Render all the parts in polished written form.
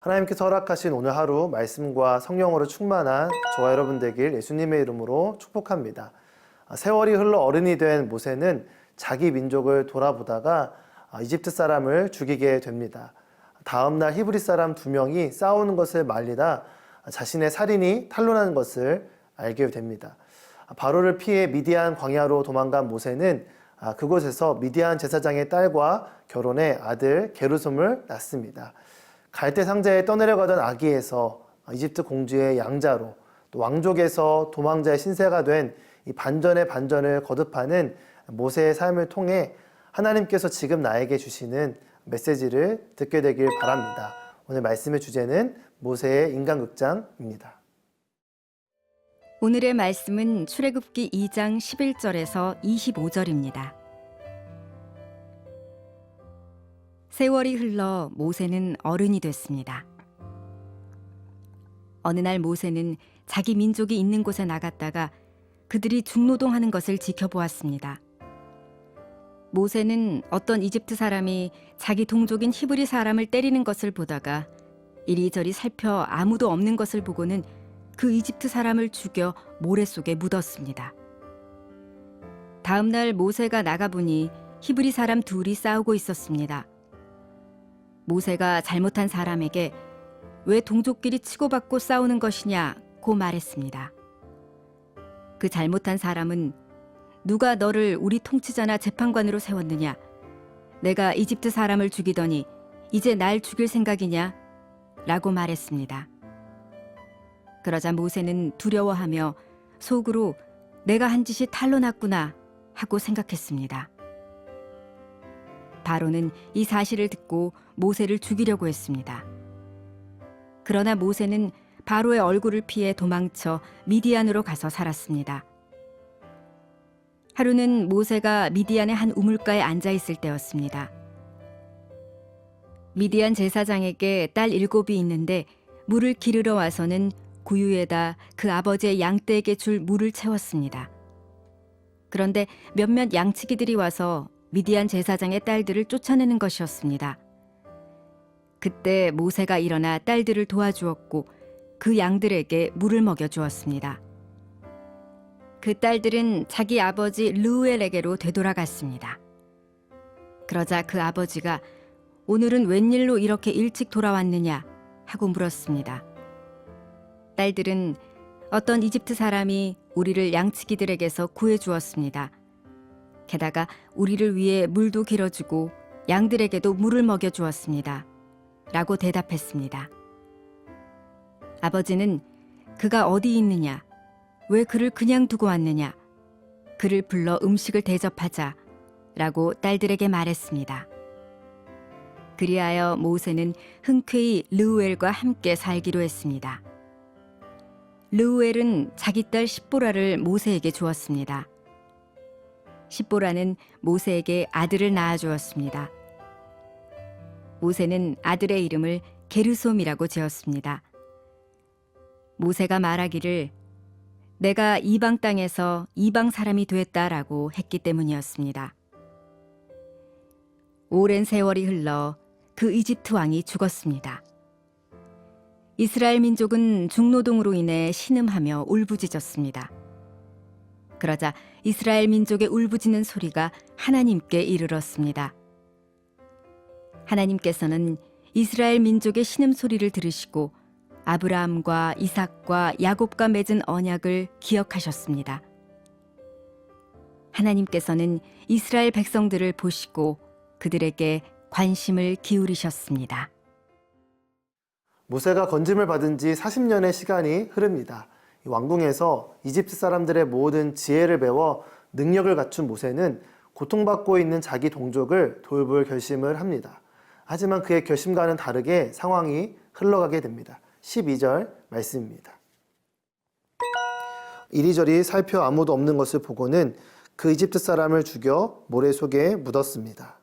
하나님께서 허락하신 오늘 하루 말씀과 성령으로 충만한 저와 여러분 되길 예수님의 이름으로 축복합니다. 세월이 흘러 어른이 된 모세는 자기 민족을 돌아보다가 이집트 사람을 죽이게 됩니다. 다음날 히브리 사람 2명이 싸우는 것을 말리다 자신의 살인이 탄로나는 것을 알게 됩니다. 바로를 피해 미디안 광야로 도망간 모세는 그곳에서 미디안 제사장의 딸과 결혼해 아들 게르솜을 낳습니다. 갈대 상자에 떠내려가던 아기에서 이집트 공주의 양자로, 또 왕족에서 도망자의 신세가 된 이 반전의 반전을 거듭하는 모세의 삶을 통해 하나님께서 지금 나에게 주시는 메시지를 듣게 되길 바랍니다. 오늘 말씀의 주제는 모세의 인간극장입니다. 오늘의 말씀은 출애굽기 2장 11절에서 25절입니다. 세월이 흘러 모세는 어른이 됐습니다. 어느 날 모세는 자기 민족이 있는 곳에 나갔다가 그들이 중노동하는 것을 지켜보았습니다. 모세는 어떤 이집트 사람이 자기 동족인 히브리 사람을 때리는 것을 보다가 이리저리 살펴 아무도 없는 것을 보고는 그 이집트 사람을 죽여 모래 속에 묻었습니다. 다음 날 모세가 나가보니 히브리 사람 둘이 싸우고 있었습니다. 모세가 잘못한 사람에게 왜 동족끼리 치고받고 싸우는 것이냐고 말했습니다. 그 잘못한 사람은 누가 너를 우리 통치자나 재판관으로 세웠느냐? 내가 이집트 사람을 죽이더니 이제 날 죽일 생각이냐? 라고 말했습니다. 그러자 모세는 두려워하며 속으로 내가 한 짓이 탄로났구나 하고 생각했습니다. 바로는 이 사실을 듣고 모세를 죽이려고 했습니다. 그러나 모세는 바로의 얼굴을 피해 도망쳐 미디안으로 가서 살았습니다. 하루는 모세가 미디안의 한 우물가에 앉아 있을 때였습니다. 미디안 제사장에게 딸 7이 있는데 물을 기르러 와서는 구유에다 그 아버지의 양떼에게 줄 물을 채웠습니다. 그런데 몇몇 양치기들이 와서 미디안 제사장의 딸들을 쫓아내는 것이었습니다. 그때 모세가 일어나 딸들을 도와주었고 그 양들에게 물을 먹여주었습니다. 그 딸들은 자기 아버지 르우엘에게로 되돌아갔습니다. 그러자 그 아버지가 오늘은 웬일로 이렇게 일찍 돌아왔느냐 하고 물었습니다. 딸들은 어떤 이집트 사람이 우리를 양치기들에게서 구해주었습니다. 게다가 우리를 위해 물도 길어주고 양들에게도 물을 먹여주었습니다. 라고 대답했습니다. 아버지는 그가 어디 있느냐? 왜 그를 그냥 두고 왔느냐? 그를 불러 음식을 대접하자 라고 딸들에게 말했습니다. 그리하여 모세는 흔쾌히 르우엘과 함께 살기로 했습니다. 르우엘은 자기 딸 십보라를 모세에게 주었습니다. 십보라는 모세에게 아들을 낳아주었습니다. 모세는 아들의 이름을 게르솜이라고 지었습니다. 모세가 말하기를 내가 이방 땅에서 이방 사람이 됐다라고 했기 때문이었습니다. 오랜 세월이 흘러 그 이집트 왕이 죽었습니다. 이스라엘 민족은 중노동으로 인해 신음하며 울부짖었습니다. 그러자 이스라엘 민족의 울부짖는 소리가 하나님께 이르렀습니다. 하나님께서는 이스라엘 민족의 신음소리를 들으시고 아브라함과 이삭과 야곱과 맺은 언약을 기억하셨습니다. 하나님께서는 이스라엘 백성들을 보시고 그들에게 관심을 기울이셨습니다. 모세가 건짐을 받은 지 40년의 시간이 흐릅니다. 왕궁에서 이집트 사람들의 모든 지혜를 배워 능력을 갖춘 모세는 고통받고 있는 자기 동족을 돌볼 결심을 합니다. 하지만 그의 결심과는 다르게 상황이 흘러가게 됩니다. 12절 말씀입니다. 이리저리 살펴 아무도 없는 것을 보고는 그 이집트 사람을 죽여 모래 속에 묻었습니다.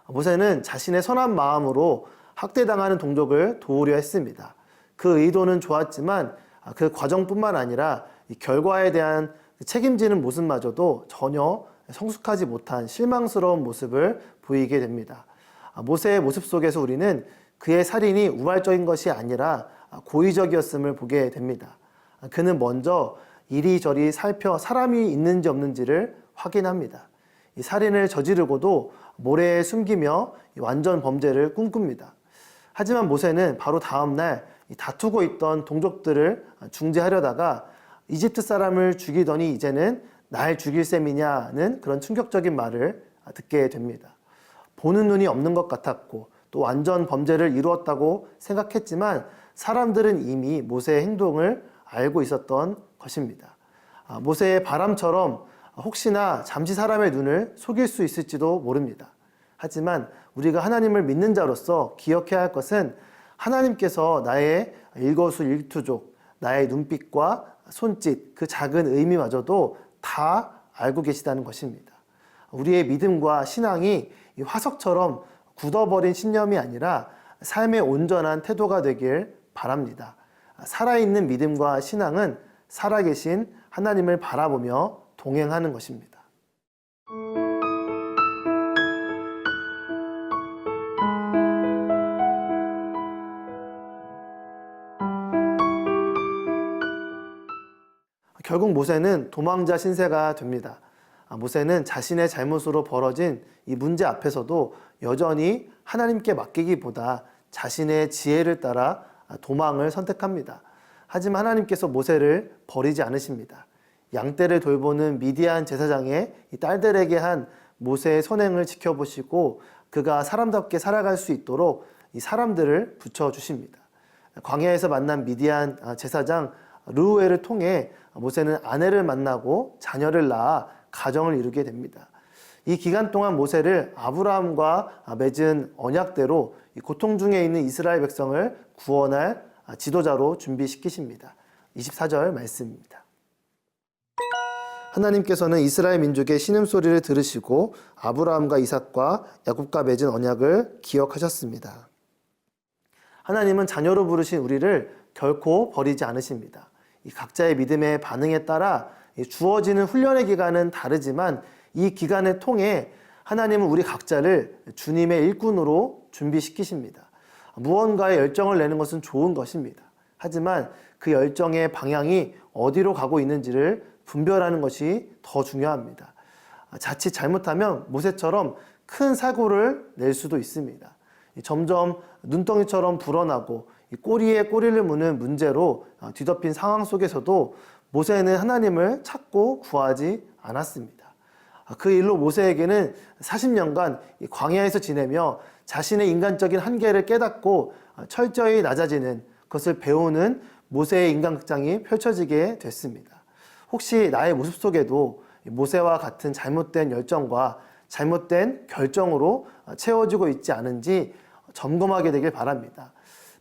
모세는 자신의 선한 마음으로 학대당하는 동족을 도우려 했습니다. 그 의도는 좋았지만 그 과정뿐만 아니라 이 결과에 대한 책임지는 모습마저도 전혀 성숙하지 못한 실망스러운 모습을 보이게 됩니다. 모세의 모습 속에서 우리는 그의 살인이 우발적인 것이 아니라 고의적이었음을 보게 됩니다. 그는 먼저 이리저리 살펴 사람이 있는지 없는지를 확인합니다. 이 살인을 저지르고도 모래에 숨기며 완전 범죄를 꿈꿉니다. 하지만 모세는 바로 다음 날 다투고 있던 동족들을 중재하려다가 이집트 사람을 죽이더니 이제는 날 죽일 셈이냐는 그런 충격적인 말을 듣게 됩니다. 보는 눈이 없는 것 같았고 또 완전 범죄를 이루었다고 생각했지만 사람들은 이미 모세의 행동을 알고 있었던 것입니다. 모세의 바람처럼 혹시나 잠시 사람의 눈을 속일 수 있을지도 모릅니다. 하지만 우리가 하나님을 믿는 자로서 기억해야 할 것은 하나님께서 나의 일거수일투족, 나의 눈빛과 손짓, 그 작은 의미마저도 다 알고 계시다는 것입니다. 우리의 믿음과 신앙이 이 화석처럼 굳어버린 신념이 아니라 삶의 온전한 태도가 되길 바랍니다. 살아있는 믿음과 신앙은 살아계신 하나님을 바라보며 동행하는 것입니다. 결국 모세는 도망자 신세가 됩니다. 모세는 자신의 잘못으로 벌어진 이 문제 앞에서도 여전히 하나님께 맡기기보다 자신의 지혜를 따라 도망을 선택합니다. 하지만 하나님께서 모세를 버리지 않으십니다. 양떼를 돌보는 미디안 제사장의 이 딸들에게 한 모세의 선행을 지켜보시고 그가 사람답게 살아갈 수 있도록 이 사람들을 붙여주십니다. 광야에서 만난 미디안 제사장 르우엘을 통해 모세는 아내를 만나고 자녀를 낳아 가정을 이루게 됩니다. 이 기간 동안 모세를 아브라함과 맺은 언약대로 고통 중에 있는 이스라엘 백성을 구원할 지도자로 준비시키십니다. 24절 말씀입니다. 하나님께서는 이스라엘 민족의 신음소리를 들으시고 아브라함과 이삭과 야곱과 맺은 언약을 기억하셨습니다. 하나님은 자녀로 부르신 우리를 결코 버리지 않으십니다. 이 각자의 믿음의 반응에 따라 주어지는 훈련의 기간은 다르지만 이 기간을 통해 하나님은 우리 각자를 주님의 일꾼으로 준비시키십니다. 무언가에 열정을 내는 것은 좋은 것입니다. 하지만 그 열정의 방향이 어디로 가고 있는지를 분별하는 것이 더 중요합니다. 자칫 잘못하면 모세처럼 큰 사고를 낼 수도 있습니다. 점점 눈덩이처럼 불어나고 꼬리에 꼬리를 무는 문제로 뒤덮인 상황 속에서도 모세는 하나님을 찾고 구하지 않았습니다. 그 일로 모세에게는 40년간 광야에서 지내며 자신의 인간적인 한계를 깨닫고 철저히 낮아지는 것을 배우는 모세의 인간극장이 펼쳐지게 됐습니다. 혹시 나의 모습 속에도 모세와 같은 잘못된 열정과 잘못된 결정으로 채워지고 있지 않은지 점검하게 되길 바랍니다.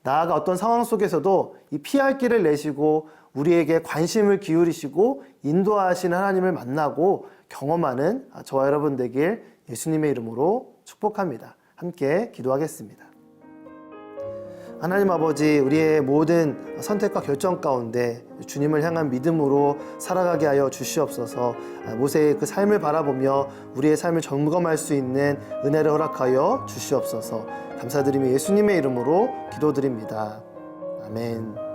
나아가 어떤 상황 속에서도 이 피할 길을 내시고 우리에게 관심을 기울이시고 인도하시는 하나님을 만나고 경험하는 저와 여러분 되길 예수님의 이름으로 축복합니다. 함께 기도하겠습니다. 하나님 아버지, 우리의 모든 선택과 결정 가운데 주님을 향한 믿음으로 살아가게 하여 주시옵소서. 모세의 그 삶을 바라보며 우리의 삶을 점검할 수 있는 은혜를 허락하여 주시옵소서. 감사드리며 예수님의 이름으로 기도드립니다. 아멘.